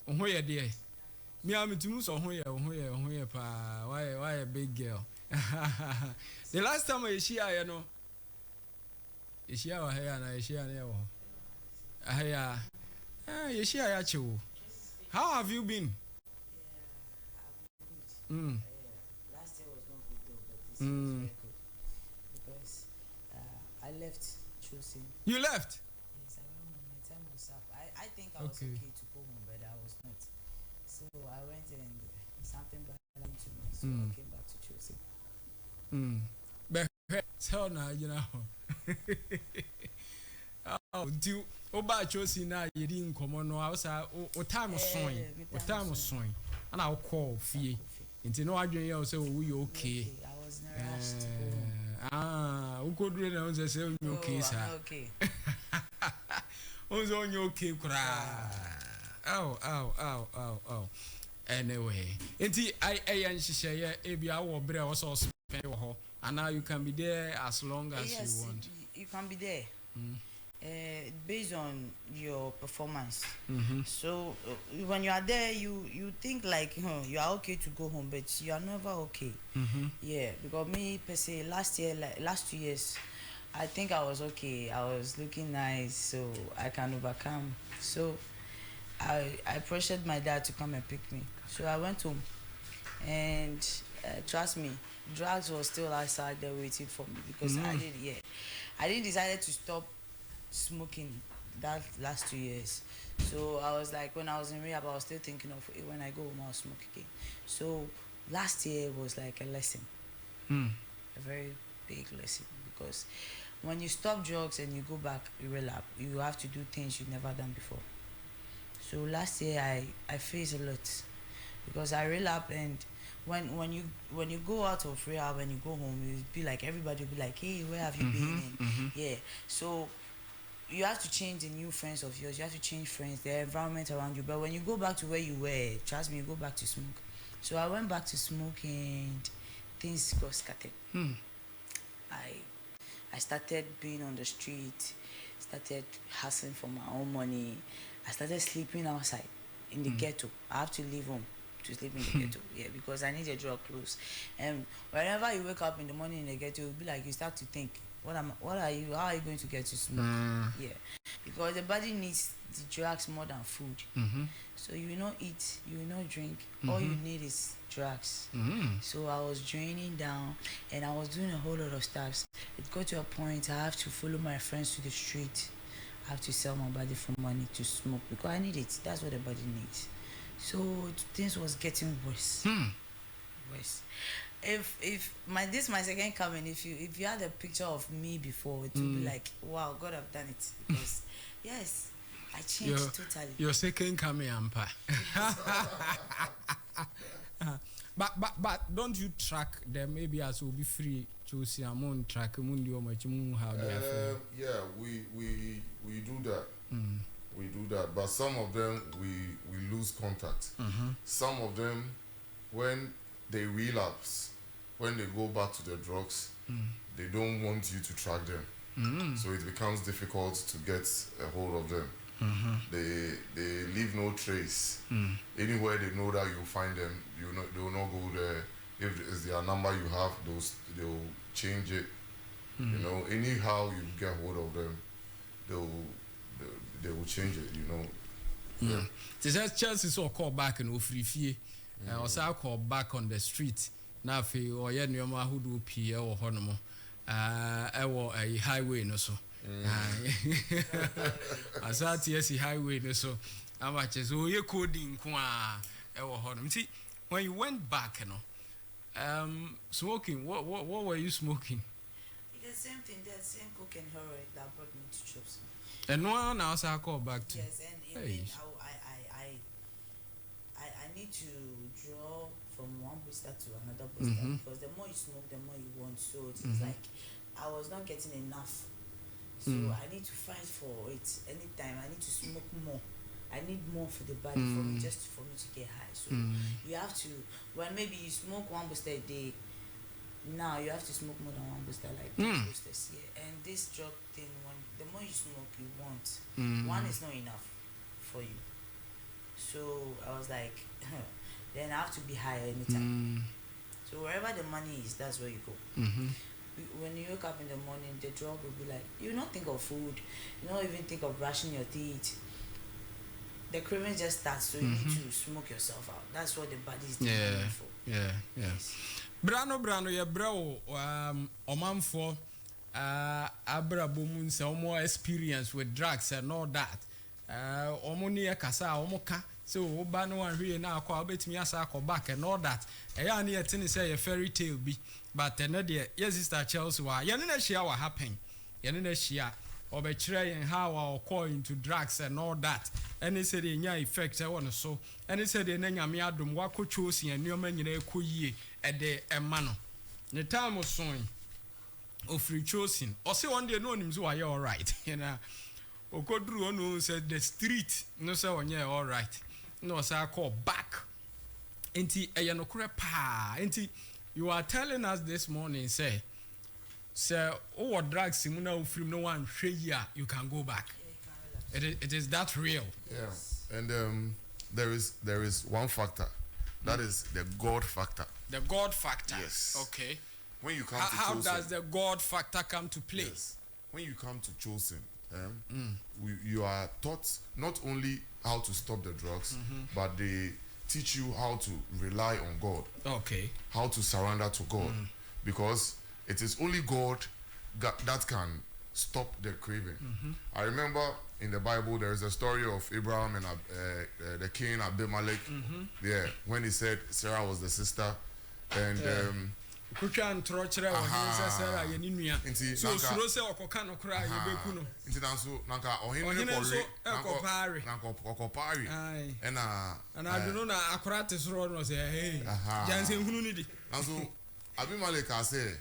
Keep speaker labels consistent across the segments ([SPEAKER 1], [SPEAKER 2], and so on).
[SPEAKER 1] Who ya dear? Me, I'm to move on who pa. Why a big girl? The last time I see I know. Is she our hair and I share an hair? You share ya chew. How have you been? Mm.
[SPEAKER 2] Last year was not good though, but this year was
[SPEAKER 1] Mm.
[SPEAKER 2] very good because I left choosing.
[SPEAKER 1] You left?
[SPEAKER 2] Yes, I went home. My time was up. I think I was
[SPEAKER 1] Okay.
[SPEAKER 2] okay to go home, but I was not. So I went and something bad happened to me. So I
[SPEAKER 1] Mm.
[SPEAKER 2] came back to choosing.
[SPEAKER 1] Mm. But tell now, you know. Oh, do Oba chosi na yedi nkomo no awsa o time soin. O time soin. And I'll call fee. Nti no adwen ya say we okay.
[SPEAKER 2] I was in a rush to go home.
[SPEAKER 1] Ukodure na unse say you okay sir.
[SPEAKER 2] I'm okay.
[SPEAKER 1] Unse you okay kura. Oh. Anyway, nti I nhihye e bia wo bre wo so spend wo ho. And now you can be there as long as
[SPEAKER 2] Yes,
[SPEAKER 1] you want.
[SPEAKER 2] you can be there. Based on your performance.
[SPEAKER 1] Mm-hmm.
[SPEAKER 2] So when you are there, you think like you are okay to go home, but you are never okay.
[SPEAKER 1] Mm-hmm.
[SPEAKER 2] Yeah, because me per se last year, like last 2 years, I think I was okay. I was looking nice, so I can overcome. So I pressured my dad to come and pick me. So I went home, and trust me, drugs was still outside there waiting for me because I didn't decided to stop smoking that last 2 years. So I was like, when I was in rehab, I was still thinking of when I go home, I'll smoke again. So last year was like a lesson, a very big lesson, because when you stop drugs and you go back, you relapse, you have to do things you've never done before. So last year I faced a lot because I relapsed, and when you go out of rehab and you go home, you be like, everybody will be like, hey, where have you been? And yeah, so you have to change the new friends of yours. You have to change friends, the environment around you. But when you go back to where you were, trust me, you go back to smoke. So I went back to smoke and things got scattered. I started being on the street, started hustling for my own money. I started sleeping outside in the ghetto. I have to leave home to sleep in the ghetto, yeah, because I need a drug close. And whenever you wake up in the morning in the ghetto, you'll be like, you start to think, how are you going to get to smoke? Yeah, because the body needs the drugs more than food. So you will not eat, you will not drink. All you need is drugs. So I was draining down, and I was doing a whole lot of stuff. It got to a point I have to follow my friends to the street. I have to sell my body for money to smoke because I need it. That's what the body needs. So things was getting worse. Worse. If my second coming, if you had a picture of me before, it would be like, wow, God have done it. Because yes, I changed totally.
[SPEAKER 1] Your second coming, Ampa. But don't you track them maybe as will be free to see a moon track mundi or much moon how they are?
[SPEAKER 3] Yeah, we do that. We do that, but some of them we lose contact. Some of them, when they relapse, when they go back to their drugs, they don't want you to track them. So it becomes difficult to get a hold of them. They leave no trace. Anywhere they know that you'll find them, they will not go there. If it's their number you have, they'll change it. You know, anyhow you get hold of them, they will change it. You know.
[SPEAKER 1] Yeah. There's chances or call back and free fee. Also call back on the street. Now for or yeah, no matter who do P or Honomo. A highway no so. As at yes, highway no so. How much is oh you coding kwa Honum. See, when you went back, you know, smoking, what were you smoking?
[SPEAKER 2] The same thing, the same coke and heroin that brought me to choose.
[SPEAKER 1] And no one else I call back to.
[SPEAKER 2] Yes, and even I need to draw from one booster to another booster because the more you smoke, the more you want. So it's like I was not getting enough. So I need to fight for it anytime. I need to smoke more. I need more for the body for me to get high. So you have to, when maybe you smoke one booster a day, now you have to smoke more than one booster, like 2 boosters. Yeah. And this drug thing, the more you smoke, you want. One is not enough for you. So I was like, then I have to be high anytime. So wherever the money is, that's where you go. When you wake up in the morning, the drug will be like, you don't think of food, you don't even think of brushing your teeth. The craving just starts, so you need to smoke yourself out. That's what the body is designed for.
[SPEAKER 1] Yes. Brano, ye bro, omanfo, abra bomun se omo experience with drugs and all that. Omo ni kasa, omo ka. So oba no one really na akwa obetimi asa akọ back and all that. Eya na yetini say a fairy tale bi, but no dey yes sister Chelsea wa. Ye na share what happen. Ye na share obekire yen how our call into drugs and all that. And he said the nya effect I want so. And he said the nyame adom wa ko chosi en nyoma nyina ekoyie e de emano. The time was soon. Ofri chosen. O say one day no nim so why all right. You know. Okodru onu said the street no say onye all right. No say call back. Enti eyenokure pa. Enti you are telling us this morning say oh drugs simuna ufrim no one hwe you can go back. It is that real.
[SPEAKER 3] Yeah. And there is one factor. That is the God factor.
[SPEAKER 1] The God factor.
[SPEAKER 3] Yes.
[SPEAKER 1] Okay.
[SPEAKER 3] When you come
[SPEAKER 1] How
[SPEAKER 3] to chosen,
[SPEAKER 1] does the God factor come to play?
[SPEAKER 3] Yes. When you come to chosen, you are taught not only how to stop the drugs, but they teach you how to rely on God.
[SPEAKER 1] Okay.
[SPEAKER 3] How to surrender to God. Because it is only God that can stop the craving. I remember in the Bible there is a story of Abraham and the king Abimelech. Yeah, when he said Sarah was the sister, and
[SPEAKER 1] Kuchan trochere wa Sarah ye ni nua. So suro se okoka no kra ye beku no.
[SPEAKER 3] Nti nanso nanka ohene
[SPEAKER 1] ekopare.
[SPEAKER 3] Nanka okopare.
[SPEAKER 1] And I don't know na akora te suro no say hey. Janse hunu ni di.
[SPEAKER 3] Nanso Abimelech say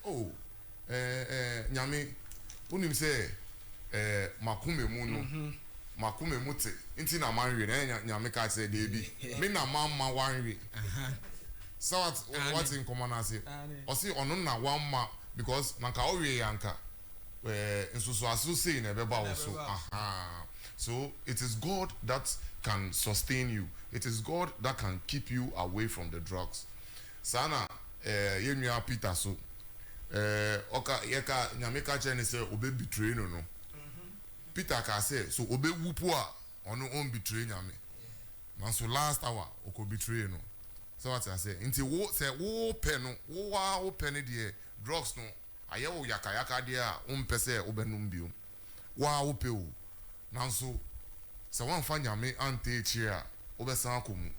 [SPEAKER 3] oh nyame unim say makume mu no makume muti nti na manwe na nyame ka say dey bi me na mamma wanwe so what in common as it o see ono na one ma because nanka owe yanka nsusu asu say na beba wo so so it is God that can sustain you. It is God that can keep you away from the drugs. Sana yenua Peter so oka yeka nyameka chene say obe betray no Peter ka say so obe wupu a ono on betray nyame manso last hour oko betray no so what I say nti wo say wo pe no wo pe ne de drugs no aye wo yaka de a umpe say obenum biom wo pe o nanso se wan fa nyame ante echi a obesan akomu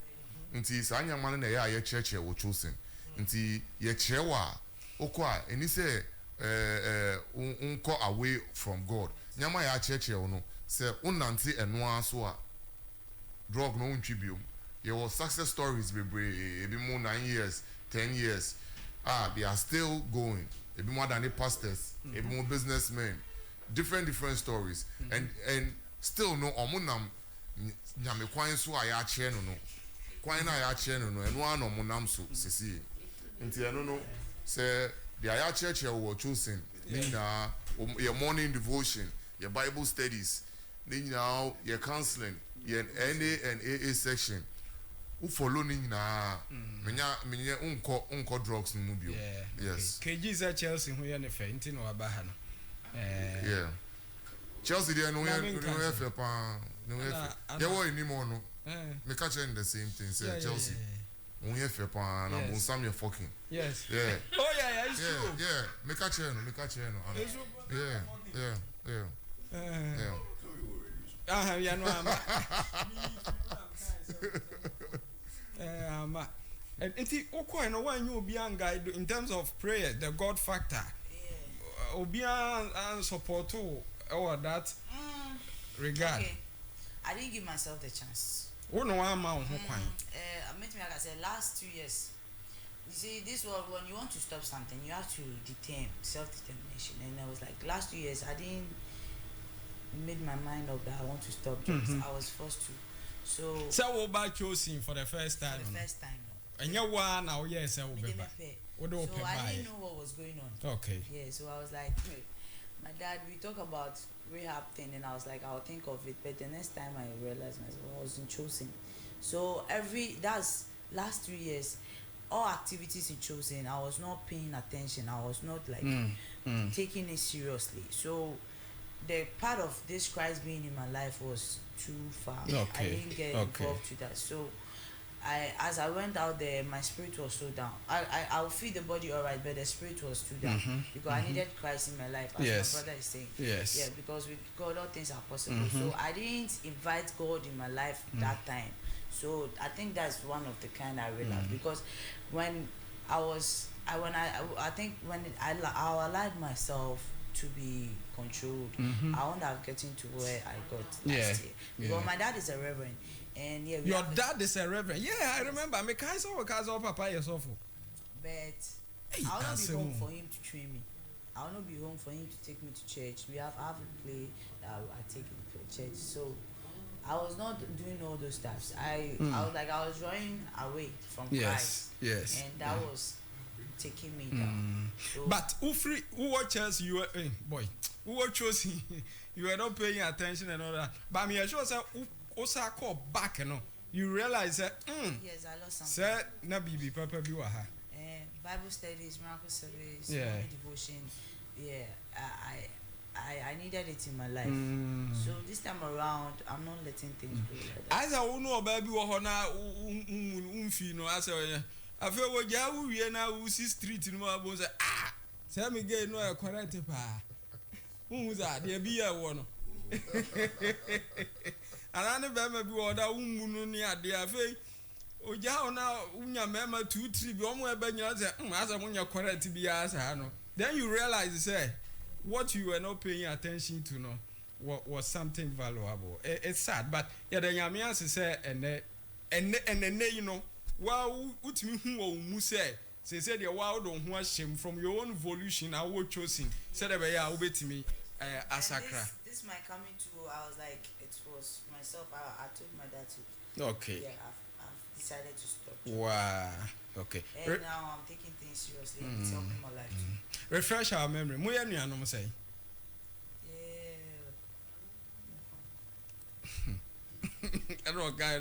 [SPEAKER 3] nti sa nyama no na ye aye cheche wo chosen nti ye chewa okwa eni say unko away from God nyama ya cheche wo no say unante eno aso a drug no untwi biom ye was success stories ebi more 9 years 10 years they are still going ebi more than the pastors ebi more businessmen different stories and still no omunam nyame kwan so aya che no kwan na aya che no eno an omunam so sisi nti eno no say the aya church we choosing na your morning devotion your Bible studies now your counseling your NA and AA section who follow ni na menya unko drugs mu bio yes
[SPEAKER 1] KG za Chelsea hu ye ne fe nti no aba ha no
[SPEAKER 3] yeah Chelsea dey no we fe pa no we fe they were ni mo no me catch the same thing say Chelsea we ye fe pa na bon sam ye fucking
[SPEAKER 1] yes
[SPEAKER 3] yeah
[SPEAKER 1] oh yeah it's true
[SPEAKER 3] yeah me catch no yeah
[SPEAKER 1] ya no ama enti okoi no wan you obi an guide in terms of prayer the God factor obi an support or that regard
[SPEAKER 2] okay. I didn't give myself the chance.
[SPEAKER 1] Wo no wan ma wo ho kwan
[SPEAKER 2] I met me like I said last 2 years. You see this world when you want to stop something you have to self-determination and I was like last 2 years I didn't made my mind up that I want to stop drugs. I was forced to. So
[SPEAKER 1] wo ba choosing for the first time.
[SPEAKER 2] For the first time.
[SPEAKER 1] And you one now yes I will be back.
[SPEAKER 2] So I didn't know what was going on.
[SPEAKER 1] Okay.
[SPEAKER 2] Yeah, so I was like My dad, we talk about rehab thing, and I was like, I'll think of it. But the next time I realized myself, I wasn't chosen. So that's last 3 years, all activities in chosen, I was not paying attention. I was not like taking it seriously. So the part of this Christ being in my life was too far.
[SPEAKER 1] Okay.
[SPEAKER 2] I didn't get involved to that. So as I went out there, my spirit was so down. I'll feel the body alright, but the spirit was too down because I needed Christ in my life, as
[SPEAKER 1] Yes.
[SPEAKER 2] my brother is saying.
[SPEAKER 1] Yes.
[SPEAKER 2] Yeah, because with God all things are possible. So I didn't invite God in my life that time. So I think that's one of the kind I realized because when I think when I allowed myself to be controlled, I won't have gotten to where I got last year. Because my dad is a reverend. And yeah,
[SPEAKER 1] your dad is a reverend. Yeah, I remember. Me kaisa papa yourself.
[SPEAKER 2] But I will not be home for him to train me. I will not be home for him to take me to church. I have a play that I take him to church. So I was not doing all those stuffs. I was drawing away from Christ.
[SPEAKER 1] Yes.
[SPEAKER 2] And that was taking me down. So,
[SPEAKER 1] but who watches you were boy, who watches you were not paying attention and all that. But me sure say also call back, you realize that
[SPEAKER 2] yes, I lost something.
[SPEAKER 1] say na bibi papa bi wa ha.
[SPEAKER 2] Bible studies, miracle service,
[SPEAKER 1] Yeah.
[SPEAKER 2] devotion. Yeah, I needed it in my life. So this time around, I'm not letting things go like that.
[SPEAKER 1] As I know baby wo ho na umfi no as I feel we ja wo wie na wo si street no abo say say me gay no e correct pa. Who za de bi ya wo no. Anane be ma bi wo da ummu no ni ade afi oja ona unya mema 2-3 bi omo e ba nyina say asa munya correct bi ya sa no. Then you realize say what you were not paying attention to no was something valuable. It's sad, but yeah, the Yamians say and you know, wow, utimi hu wo mu say the wow don't want shame from your own volition. I was choosing. Said that yeah, obetimi asakra.
[SPEAKER 2] This my coming to. I was like, it was myself. I told my dad to.
[SPEAKER 1] Okay.
[SPEAKER 2] Yeah, I've decided to stop.
[SPEAKER 1] Wow. Okay.
[SPEAKER 2] And now I'm taking things seriously. It's helping my life too.
[SPEAKER 1] Refresh our memory. Moya nuanom say. I don't know, guy.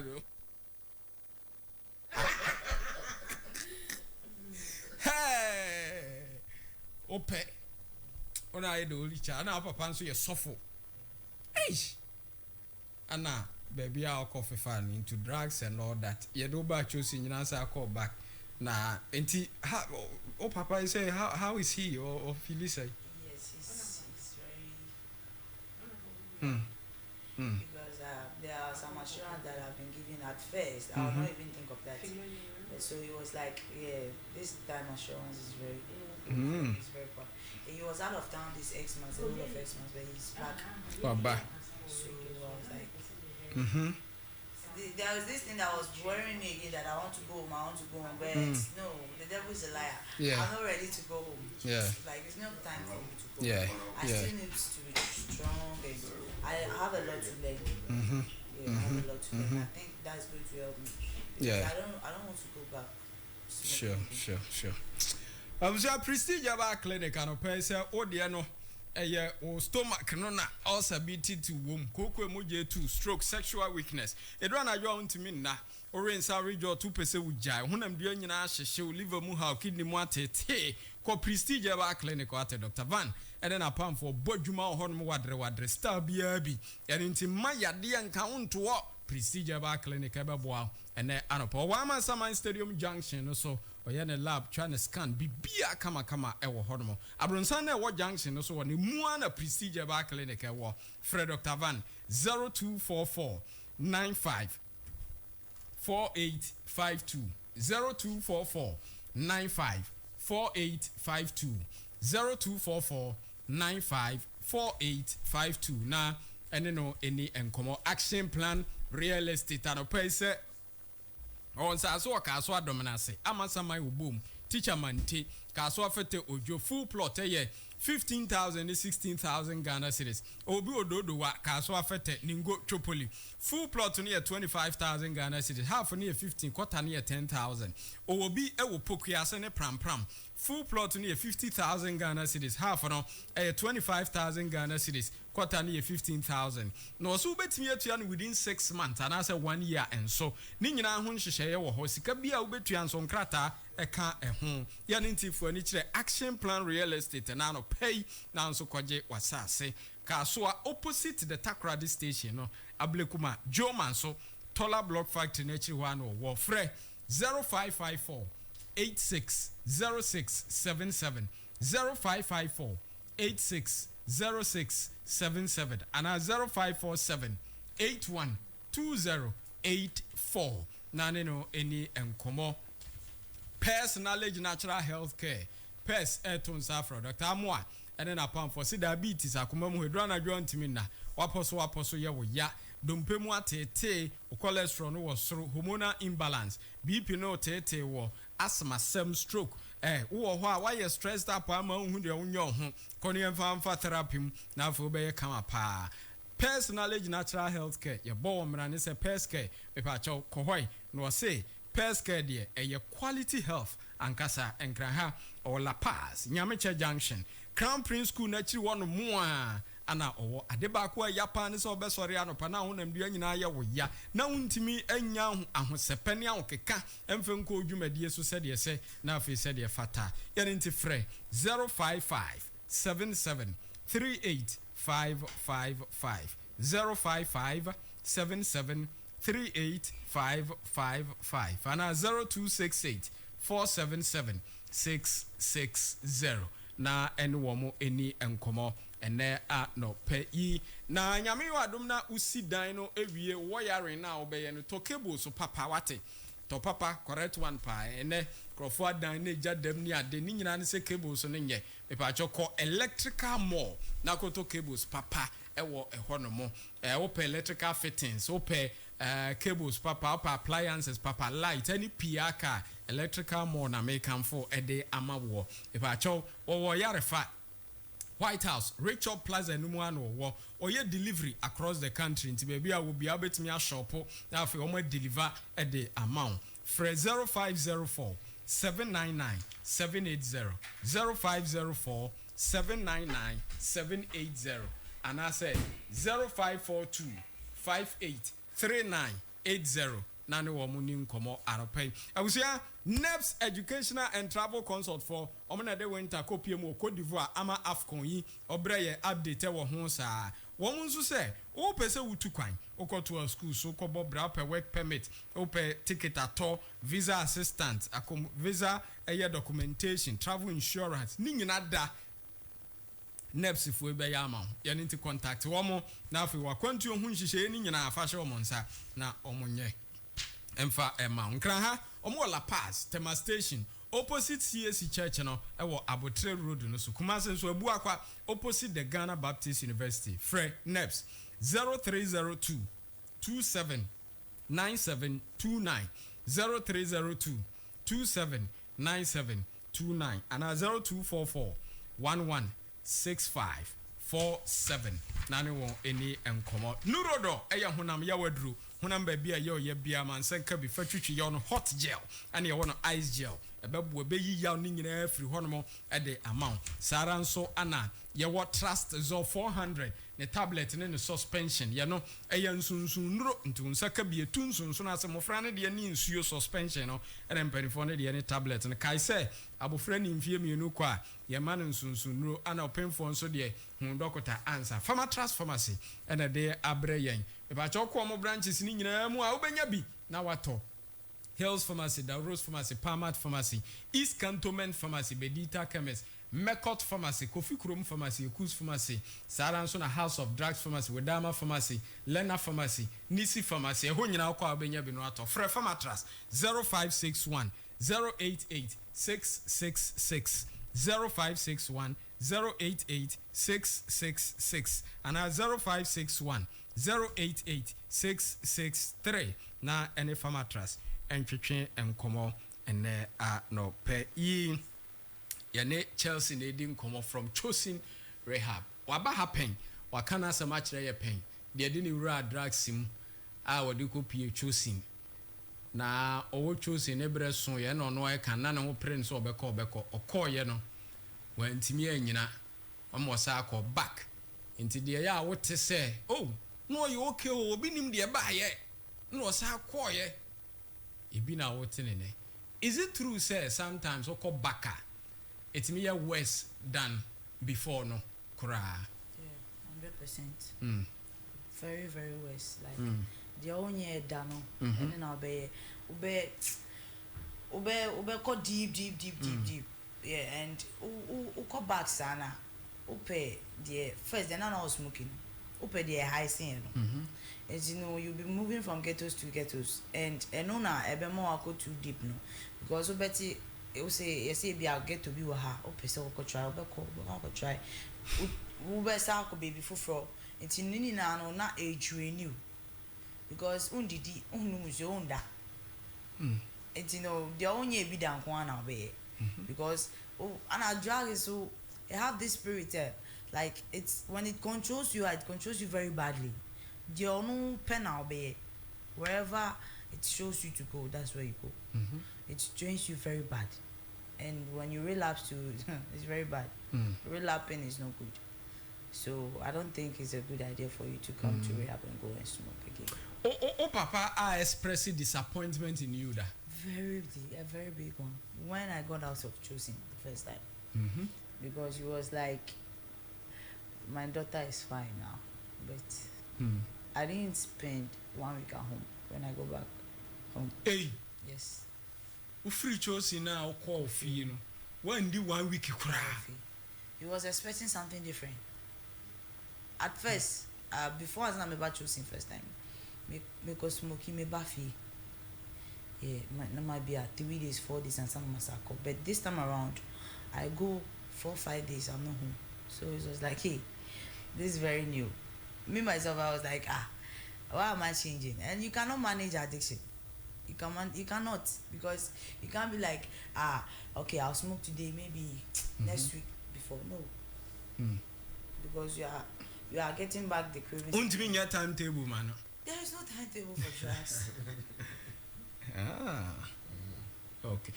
[SPEAKER 1] Hey, ope. When I do Richard, now Papa so you suffer. Hey, Anna, baby, I'll coffee fan into drugs and all that. You do back choosing, you answer, I call back. Nah, and oh, Papa, you say, how is he or Phyllis?
[SPEAKER 2] Yes, he's very. Because there are some assurance that I've been given at first. I will not even think of that. So he was like, yeah, this time assurance is very, it's very poor. He was out of town this X months, a lot of X months, but he's back.
[SPEAKER 1] Baba.
[SPEAKER 2] So I was like, there was this thing that was worrying me again that I want to go home, but no, the devil is a liar.
[SPEAKER 1] Yeah.
[SPEAKER 2] I'm not ready to go home.
[SPEAKER 1] Yeah.
[SPEAKER 2] Like it's not time for me to go.
[SPEAKER 1] Yeah.
[SPEAKER 2] I still need to be strong and I have a lot to learn. Yeah, I have a lot to learn. I think that's going to help me.
[SPEAKER 1] Yeah.
[SPEAKER 2] I don't want to go back.
[SPEAKER 1] Sure. Was a prestige about clinic and a person or the no or stomach no na also beat to womb cocoa moje 2 stroke sexual weakness. It run a yawn to me na or in sorry your 2% would jai. When I'm doing she will live a muha kidney moate te co prestige about clinic or Dr. Van and then a pump for Bojuma Horn Wadre star BRB and into Maya dear count to what prestige about clinic ever bow and then Anopo Wama Saman Stadium Junction so or yana lab trying to scan bibia kama ewo hodomo abronsan what junction so one muana prestige about clinic ewo Fred Dr. Van 0244 95 4852 0244 95 4852 0244 95 4852 na no any enkomo action plan real estate and pese on sa so ka so adomna se amasa mai obom teacher mante ka so afete ojo full plot 15,000 to 16,000 Ghana cedis. Obi ododo wa kaso afete ningo chopoli. Full plot near 25,000 Ghana cedis. Half near 15, quarter near 10,000. Obi ewo pokuase ne pram pram. Full plot near 50,000 Ghana cedis. Half no 25,000 Ghana cedis. Quarter near 15,000. No so betimi atuan within 6 months and I say 1 year and so. Ni nyina ho nhyehyeye wo ho sika bia wo betuan so nkrata eka ho. Ya ntinfo ani kire action plan real estate na no pay na nso kwaje wasase. Kasoa opposite the Takrady station no ablekuma Joe Manso Tola Block Factory na chiri wa no wo frɛ 0554 860677 0554 860677 and 0547 812084 nane no any enkomo personal natural health care pers eton safra Dr. Amwa ene na pam for diabetes akoma mu hedra na dwo ntimi na waposo ye wo ya dompe mu atete cholesterol no wo soro hormonal imbalance bp no tete wo asthma sem stroke wo ho a why stressed up ama hu de wonyo ho kono yemfa therapy na afo be ye kama pa personal natural health care ye bo mra ne se pers care me pa cho kohoi no say pers care de ye quality health ankasa enkraha or La Paz Nyameche Junction Crown Prince School na chiri wono mu a ana owo adebako ayapa ne so besori anopa na ho namdua nyina ye wo ya na untimi anya ahosepane ahokeka emfe nko odwumadie so sede se na afi sede fata ye nti frɛ 055 77 38555 055 77 38555 ana 0268 477 660 na ene womo eni enkomo ene a no pe yi na nyame wadom na usi dan no ewie wo yare na obeye no to cable so papa wate to papa correct one pa ene krofo dan na jadam ni ade ni nyina ne se cable so ne nye me pa choko electrical mall na ko to cables papa ewo eho no mo wo pe electrical fittings wo pe cables papa appliances papa light any piaka electrical mall na make am for ede amawo me pa cho wo yare fa White House, Rachel Plaza numu ano wo oye delivery across the country nti baby a wo bia betimi a shop na afi o ma deliver at the amount. Fre 0504 799 780 0504 799 780 and I say 0542 583980 nane wo muni nkomo aropai awusia NEPS educational and travel consult for omna de winter kopie mu Cote d'Ivoire ama Afcon yi obreye update wo ho saa wo munsu se wo pese wutu kwan okoto a school so kobo bra per work permit o per ticket ato visa assistant akom visa documentation travel insurance ni nyina da NEPS fu ebe ya ama ya nti contact wo mo na afi wa kwantu ho nhihye ni nyina afahye wo nsa na omonye emfa ema nkra ha omo La Paz Tema station opposite CAC church no ewo Abotre road no so Kumasi so abu akwa opposite the Ghana Baptist University Fre NEPS 0302 27 9729 0302 27 9729 and 0244 116547 nane won eni enkomo nurodo eya honam ya wadru honam ba bia ye bia man senka bi fatwitwi ye no hot gel ane ye wono ice gel ebebu ebeyi ya ni nyina afiri hono ede amount sara nso ana ye wo trust zo 400 ne tablet ne suspension ye no eya nsunsun nuro ntunsa ka bi etunsunsun ase mofra ne de ni nsuo suspension no ene mpanifo ne de ne tablet ne kai se abofra ni mfie mienu kwa ye man nsunsun nuro ana opemfo nso de hu doctor answer Farmer Trust Pharmacy ene de abre yen e ba choko mo branches ni nyina mu a obenya bi na wato Hills Pharmacy, Rose Pharmacy, Palmat Pharmacy, East Cantonment Pharmacy, Bedita Chemist, Mekot Pharmacy, Kofi Kurom Pharmacy, Ekus Pharmacy, Saransona House of Drugs Pharmacy, Wedama Pharmacy, Lena Pharmacy, Nisi Pharmacy, Ho nyina kwa obenya bi no ato. Frɛ Pharmatras 0561 088 666 0561 088 666 and 0561 088 663 na any Pharmatras entwetwe enkomo ene a no pe yi yɛne Chelsea na edi nkɔmɔ from choosing Rehab waba happen wakana asɛm akyerɛ yɛ pɛn deɛ de ne wura drugs mu a wɔde kɔ pie choosing na ɔwɔ choosing ne brɛ so yɛ na ɔno ɛka na ne ho pere nso ɔbɛkɔ ɔkɔɔyɛ no wantimi anyina ɔmo ɔsa akɔ back nti deɛ yɛ a wote sɛ oh no ɔyɛ okay o obi nim deɛ baayɛ na ɔsa akɔɔyɛ ebi na wote ne ne is it true say sometimes ɔkɔ back a etimi yɛ worse than before no koraa
[SPEAKER 2] 100%. Very, very worse. Like the only dano, and then I'll be go deep. Yeah, and go back sana. Upe the first then I was smoking. Upe the high scene. As you know, you'll be moving from ghettos to ghettos, and ona ebe more go too deep no, because ubeti you say be I'll get to be with her. Upe so go try, go try. Ube sa ko baby fufro. It's nini na no na age renew because undidi unumuzo unda it's the only be dan kwa na be because and our drug is so it have this spirit like it's when it controls you very badly the onu pen now be wherever it shows you to go that's where you go it drains you very bad and when you relapse to it's very bad relapsing is no good. So I don't think it's a good idea for you to come to rehab and go and smoke again.
[SPEAKER 1] Oh, Papa, I expressed disappointment in you, da.
[SPEAKER 2] A very big one. When I got out of choosing the first time, because it was like, my daughter is fine now, but I didn't spend 1 week at home when I go back home.
[SPEAKER 1] Hey.
[SPEAKER 2] Yes.
[SPEAKER 1] You free choosing now, call fee, you know. When did 1 week cry?
[SPEAKER 2] He was expecting something different. At first, before I was not about choosing first time, because smoking me baffy. Yeah, might be 3 days, 4 days, and some massacre. But this time around, I go 4, 5 days. I'm not home, so it was like, hey, this is very new. Me myself, I was like, why am I changing? And you cannot manage addiction. You cannot because you can't be like, okay, I'll smoke today, maybe next week before. No, because you are getting back the cravings.
[SPEAKER 1] Won't be your timetable, man.
[SPEAKER 2] There is no timetable for drugs.
[SPEAKER 1] Okay.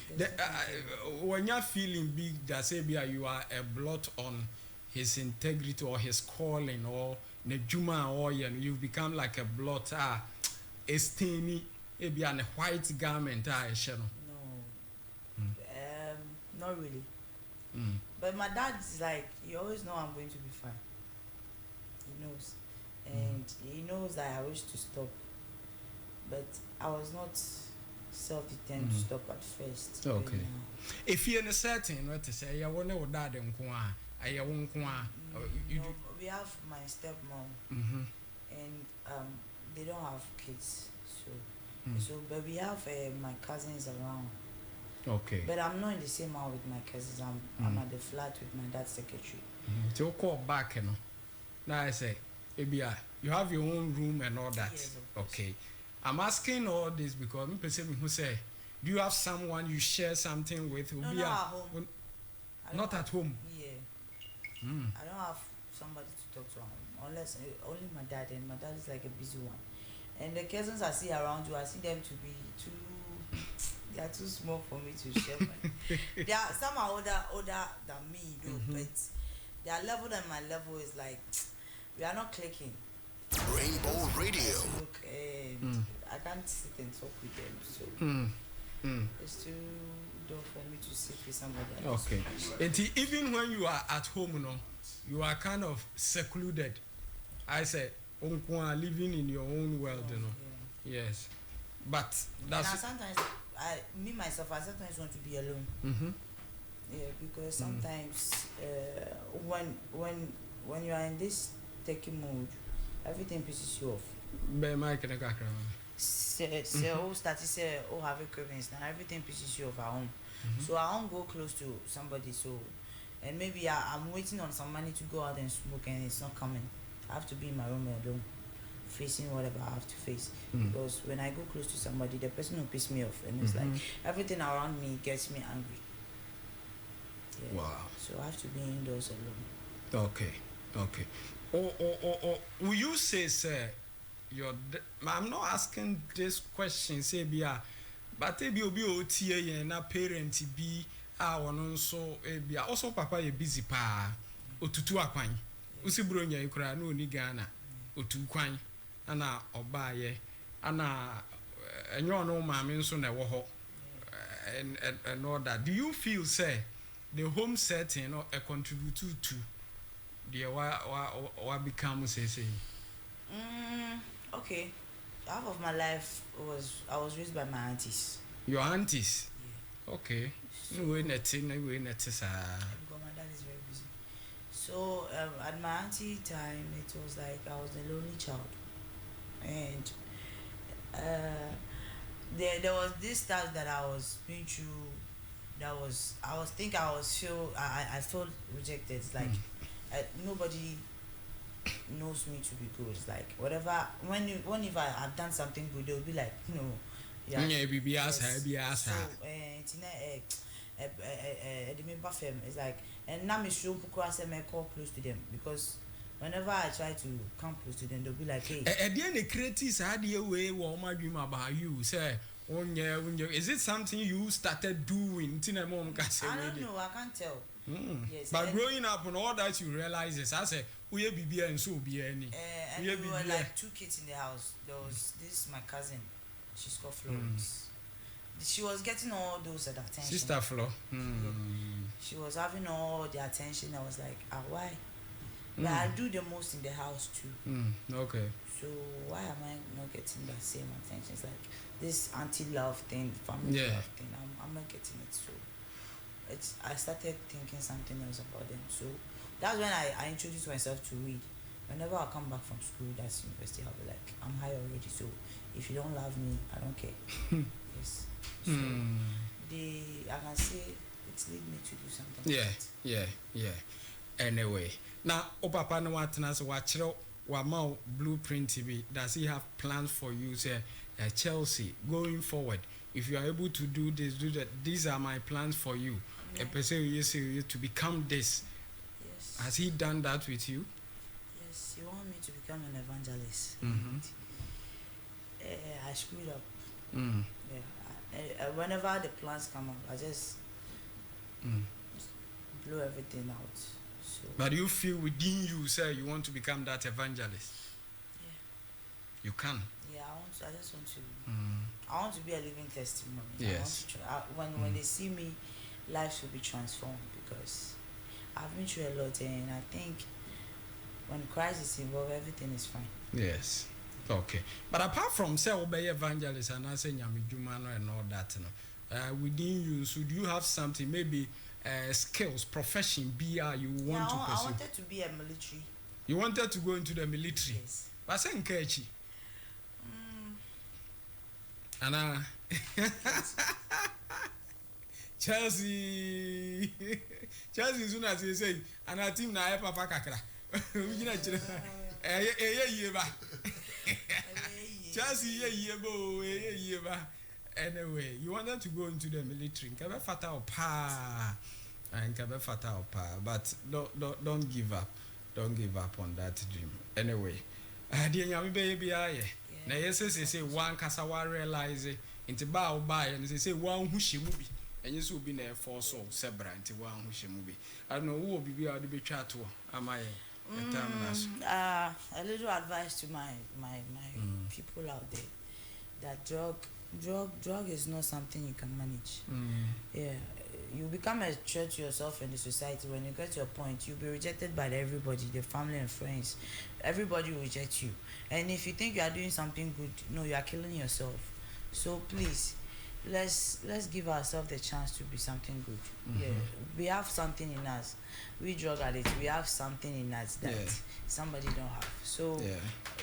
[SPEAKER 1] When you're feeling big, that say you are a blot on his integrity or his calling or Nejuma or you've become like a blot, a stainy, maybe a white garment, shadow.
[SPEAKER 2] No, not really. But my dad is like, you always know I'm going to be fine. He knows, and he knows that I wish to stop, but I was not self-determined to stop at first.
[SPEAKER 1] Okay. If you're in a certain, what to say, I want to dad and kwa, I won't kwa.
[SPEAKER 2] We have my stepmom, and they don't have kids, so but we have my cousins around.
[SPEAKER 1] Okay.
[SPEAKER 2] But I'm not in the same house with my cousins. I'm at the flat with my dad's secretary.
[SPEAKER 1] So call back, you know. Now I say, you have your own room and all that.
[SPEAKER 2] Yes,
[SPEAKER 1] okay. I'm asking all this because I'm perceiving who say, do you have someone you share something with?
[SPEAKER 2] No, not at home.
[SPEAKER 1] Not at home.
[SPEAKER 2] Yeah. I don't have somebody to talk to at home, unless only my dad, and my dad is like a busy one. And the cousins I see around you, I see them to be too. They are too small for me to share. They are some are older than me, though, but their level and my level is like we are not clicking.
[SPEAKER 4] Rainbow Radio.
[SPEAKER 2] Look, I can't sit and talk with them, so it's too dull for me to sit with somebody else.
[SPEAKER 1] Okay. And even when you are at home, you are kind of secluded. I say, living in your own world,
[SPEAKER 2] Yeah.
[SPEAKER 1] Yes, but that's.
[SPEAKER 2] And sometimes I sometimes want to be alone. Yeah, because sometimes when you are in this taking mood, everything pisses you off. Have a cravings now, everything pisses you off at home. So I won't go close to somebody, so and maybe I'm waiting on some money to go out and smoke and it's not coming. I have to be in my room alone, facing whatever I have to face. Because when I go close to somebody, the person will piss me off, and it's like everything around me gets me angry. Yeah.
[SPEAKER 1] Wow.
[SPEAKER 2] So I have to be indoors alone.
[SPEAKER 1] Okay. Will you say, sir, I'm not asking this question, say, but maybe you'll be OTA and a parent be our one so be also papa you busy pa otutu akwan. Usi bronya ikura no ni Ghana. Otu kwan ana obaye ana enyo no maame nso na wo ho and all that. Do you feel say the home setting contribute to the what become say?
[SPEAKER 2] Okay. Half of my life I was raised by my aunties.
[SPEAKER 1] Your aunties?
[SPEAKER 2] Yeah.
[SPEAKER 1] Okay.
[SPEAKER 2] So,
[SPEAKER 1] No way nothing,
[SPEAKER 2] because my dad is very busy. So at my auntie time, it was like I was the lonely child, and there was this task that I was being through. I felt rejected. It's like nobody knows me to be good. It's like whatever if I have done something good, they'll be like,
[SPEAKER 1] yeah,
[SPEAKER 2] so it's like, and now Miss Room I call close to them, because whenever I try to come close to them, they'll be like, hey.
[SPEAKER 1] At the end, the critics had the way what my dream about you say. Is it something you started doing?
[SPEAKER 2] I don't know. I can't tell. Yes,
[SPEAKER 1] but growing up and all that, you realize is I say we be and so be any.
[SPEAKER 2] And we were like 2 kids in the house. There was this my cousin. She's called Florence. She was getting all those attention.
[SPEAKER 1] Sister Flo.
[SPEAKER 2] Yeah. She was having all the attention. I was like, why? But I do the most in the house too.
[SPEAKER 1] Okay.
[SPEAKER 2] So why am I not getting that same attention? It's like this anti-love thing, family love thing. I'm not getting it. So I started thinking something else about them. So that's when I introduced myself to read. Whenever I come back from school, that's university, I'll be like, I'm high already. So if you don't love me, I don't care. Yes. So I can say it's lead me to do something.
[SPEAKER 1] Yeah. Anyway, now Papa no want to watch Wamau blueprint TV. Does he have plans for you, say Chelsea, going forward? If you are able to do this, do that. These are my plans for you. A person you to become this.
[SPEAKER 2] Yes.
[SPEAKER 1] Has he done that with you?
[SPEAKER 2] Yes, he want me to become an evangelist. I screwed up. Yeah. Whenever the plans come up, I just blow everything out. So.
[SPEAKER 1] But you feel within you, say you want to become that evangelist?
[SPEAKER 2] Yeah.
[SPEAKER 1] You can.
[SPEAKER 2] Yeah, I just want to. I want to be a living testimony.
[SPEAKER 1] Yes.
[SPEAKER 2] I want to when they see me, lives will be transformed, because I've been through a lot, and I think when Christ is involved, everything is fine.
[SPEAKER 1] Yes. Okay. But apart from say obey evangelist and I say nyamijumano and all that, within you, should you have something, maybe skills, profession, BR you want to pursue?
[SPEAKER 2] I wanted to be a military.
[SPEAKER 1] You wanted to go into the military?
[SPEAKER 2] Yes.
[SPEAKER 1] But say Nkechi. Anna. Chelsea soon as you say, and our team na papa kakra. Chelsea anyway, you wanted to go into the military. Nkabe fatal pa. But don't give up. Don't give up on that dream. Anyway, dear nyame baby aye. Na say one kasawa realize it into ba buy and say one who she movie. And you will be there for so sebra into one who she movie. I don't know who will be out the chat to. Am I
[SPEAKER 2] a little advice to my people out there, that drug is not something you can manage. Yeah, you become a threat to yourself and the society. When you get to a point, you'll be rejected by everybody, the family and friends. Everybody will reject you, and if you think you are doing something good, no, you are killing yourself. So please, let's give ourselves the chance to be something good. Yeah, we have something in us. We drug addicts, we have something in us that somebody don't have. So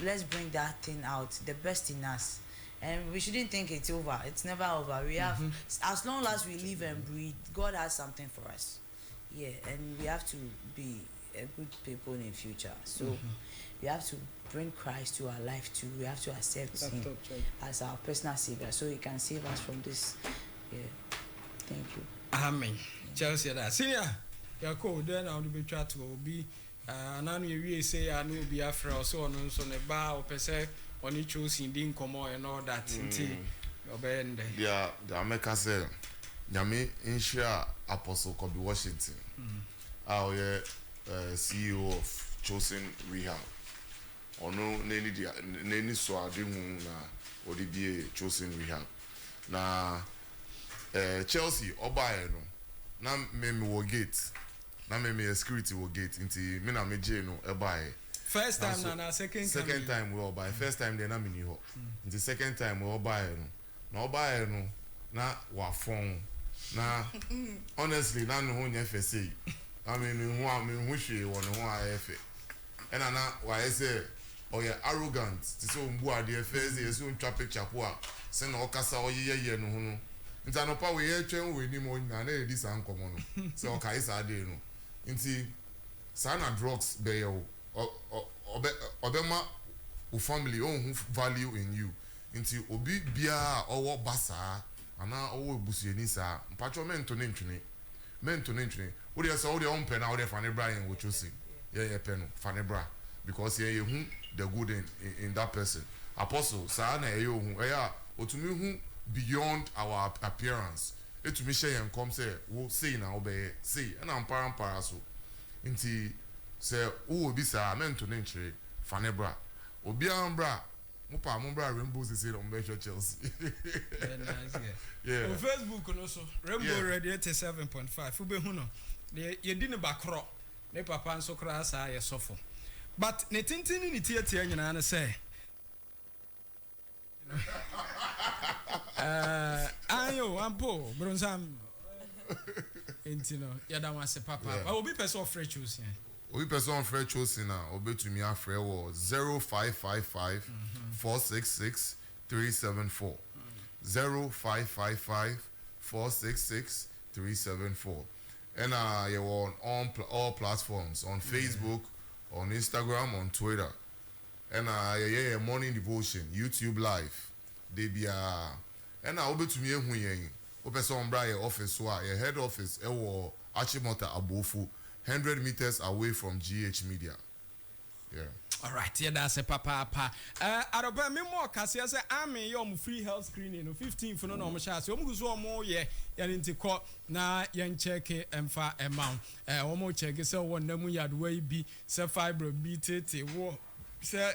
[SPEAKER 2] let's bring that thing out, the best in us. And we shouldn't think it's over. It's never over. We have, as long as we live and breathe, God has something for us. Yeah, and we have to be a good people in the future. So we have to bring Christ to our life too. We have to accept Him as our personal Savior, so He can save us from this. Yeah, thank you.
[SPEAKER 1] Amen.
[SPEAKER 2] Yeah.
[SPEAKER 1] Chelsea da senior ya ko de na on be twa to obi ananu ewie say ya no obi afra so ono nso ne ba opese oni choosing din komo and all that nti obende
[SPEAKER 3] the America say nyame insha Apostle Kobe Washington CEO of Chosen Rehab ono neni so ade hu na odi bie Chosen Rehab na Chelsea obaye no na me wo gate na me security wo gate nti me na me je no ebaye
[SPEAKER 1] first time na second
[SPEAKER 3] time we obaye first time dey na me ni ho nti second time we obaye no na wa phone na honestly na no ho nya fe sei I mean me hu hwe won ho ayefe ena na wa say oye arrogant ti so mbu ade fe say so ntwa picture po a se na okasa oyeye no ho no nti anopa we ye twen we ni mo na na edi san komo no se okai sa de no nti sana drugs be yo obema o family on value in you nti obi bia owo basa ana owo ebusueni sa mpacho mento ne ntwene wo dey so wo dey on pe na wo dey fane Brian wo chosi ye pe no fane bra because ye hu the good in that person apostle sa na ye hu ya otumi hu beyond our appearance etumi share yen come say wo say na obey say na ampara so nti say wo obi sa mento ne ntwene fane bra obi ambra mo pa mo bra Rainbow say on be Chelsea yeah
[SPEAKER 1] on Facebook no so Rainbow Radio 87.5 ube hu no ye di ne bakro ne papa nso kra sa ye sofo but ne tintini ni tie nyina na say ayo ampo bronzam entino yada wase papa obi person free choosing
[SPEAKER 3] obi person free choosing na obetumi afre wo 0555 466 374 0555 466 374 and you're on all platforms on Facebook, on Instagram, on Twitter, and morning devotion, YouTube live. They be and I will to me when person bra office your head office Achimota Abofu 100 meters away from GH Media. Yeah.
[SPEAKER 1] All right, yeah, that's a papa. Aroba me more kasi say ame your free health screening no 15 for no chance. You go so more yeah, yanti ko na yan check emfa amount. Omo check say one na mu yad way be say fibro BTT wo say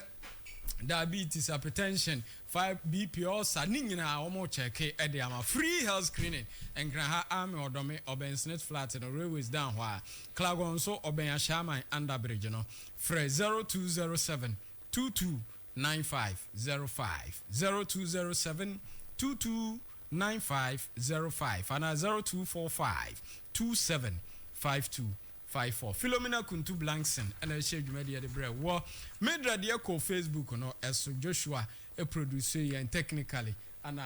[SPEAKER 1] diabetes, hypertension, 5 BP also nyina omo check e dey am free health screening and gran ha ame odome obensnet flat no railways down where Klagon so oben ashaman under bridge no Fre 0207 229505 0207 229505 and 0245 275254 Philomena Kuntu Blankson and I share media the bread war medra de ko Facebook no eso Joshua a producer and technically and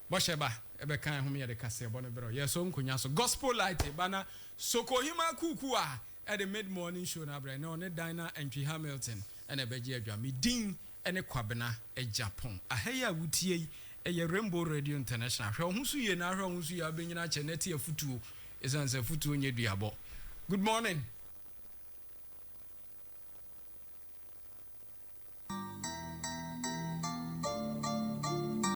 [SPEAKER 1] Bosheba ebe kan ho me de kase bo no bro yes so nkonya so gospel light bana sokohima kukua at the mid morning show na bra na on Dina Entry Hamilton and ebeji adwa me din ene kwabena e Japan ahaya wutie e Rainbow Radio International hwe ho so ye na hwe ho so ya benyina che neti afutuo esanse futuo nye duabo. Good morning.